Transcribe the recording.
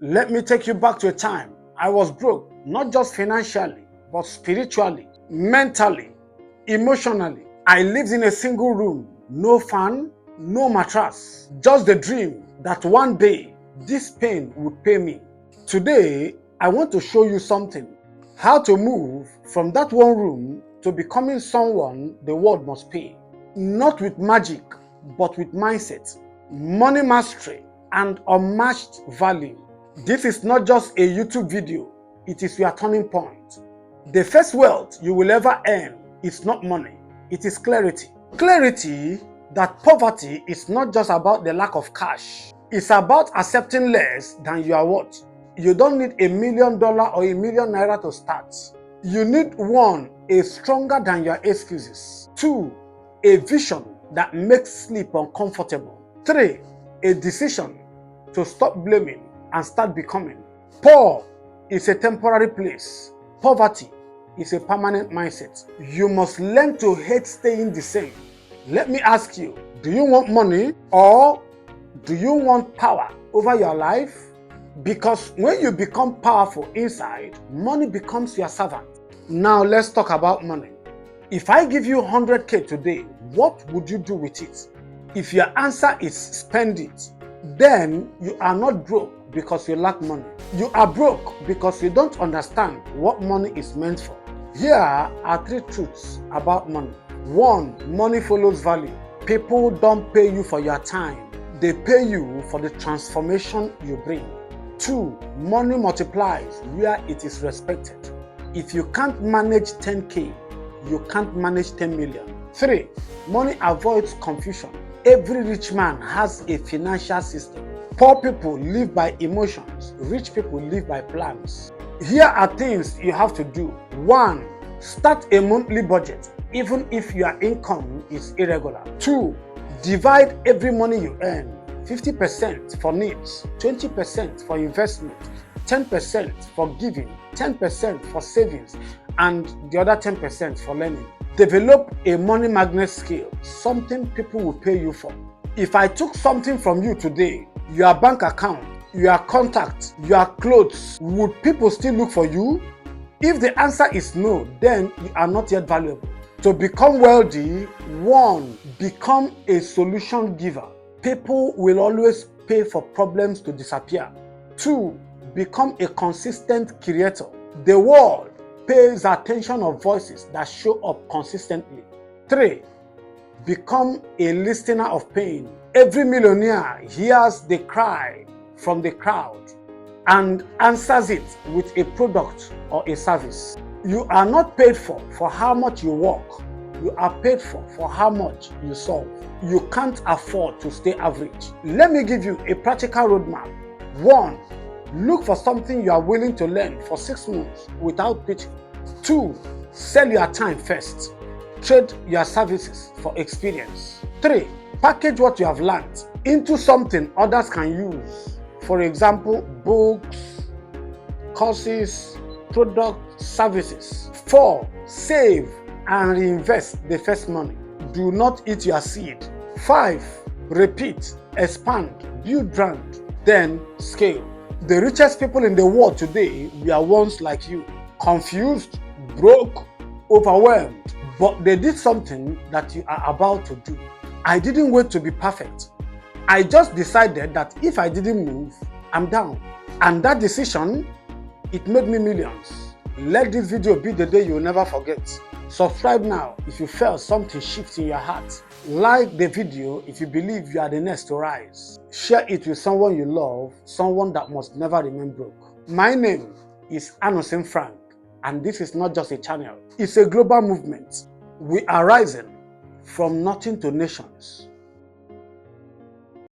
Let me take you back to a time I was broke, not just financially, but spiritually, mentally, emotionally. I lived in a single room, no fan, no mattress, just the dream that one day this pain would pay me. Today, I want to show you something. How to move from that one room to becoming someone the world must pay. Not with magic, but with mindset, money mastery, and unmatched value. This is not just a YouTube video, it is your turning point. The first wealth you will ever earn is not money, it is clarity. Clarity that poverty is not just about the lack of cash, it's about accepting less than you are worth. You don't need $1 million or ₦1 million to start. You need 1, a stronger than your excuses. 2, a vision that makes sleep uncomfortable. 3, a decision to stop blaming and start becoming. Poor is a temporary place. Poverty is a permanent mindset. You must learn to hate staying the same. Let me ask you, do you want money or do you want power over your life? Because when you become powerful inside, money becomes your servant. Now let's talk about money. If I give you 100K today, what would you do with it? If your answer is spend it, then you are not broke because you lack money. You are broke because you don't understand what money is meant for. Here are 3 truths about money. 1, money follows value. People don't pay you for your time. They pay you for the transformation you bring. 2, money multiplies where it is respected. If you can't manage 10K, you can't manage 10 million. 3, money avoids confusion. Every rich man has a financial system. Poor people live by emotions. Rich people live by plans. Here are things you have to do. 1, start a monthly budget, even if your income is irregular. 2, divide every money you earn. 50% for needs, 20% for investment, 10% for giving, 10% for savings, and the other 10% for learning. Develop a money magnet skill, something people will pay you for. If I took something from you today, your bank account, your contact, your clothes, would people still look for you? If the answer is no, then you are not yet valuable. To become wealthy, 1, become a solution giver. People will always pay for problems to disappear. 2, become a consistent creator. The world pays attention of voices that show up consistently. 3, become a listener of pain. Every millionaire hears the cry from the crowd and answers it with a product or a service. You are not paid for how much you work. You are paid for how much you solve. You can't afford to stay average. Let me give you a practical roadmap. 1, look for something you are willing to learn for 6 months without pitching. 2, sell your time first. Trade your services for experience. 3, package what you have learned into something others can use. For example, books, courses, products, services. 4, save and reinvest the first money. Do not eat your seed. 5, repeat, expand, build brand, then scale. The richest people in the world today were once like you, confused, broke, overwhelmed, but they did something that you are about to do. I didn't wait to be perfect. I just decided that if I didn't move, I'm down. And that decision, it made me millions. Let this video be the day you'll never forget. Subscribe now if you felt something shift in your heart. Like the video if you believe you are the next to rise. Share it with someone you love, someone that must never remain broke. My name is ANUSIM Frank, and this is not just a channel. It's a global movement. We are rising from nothing to nations.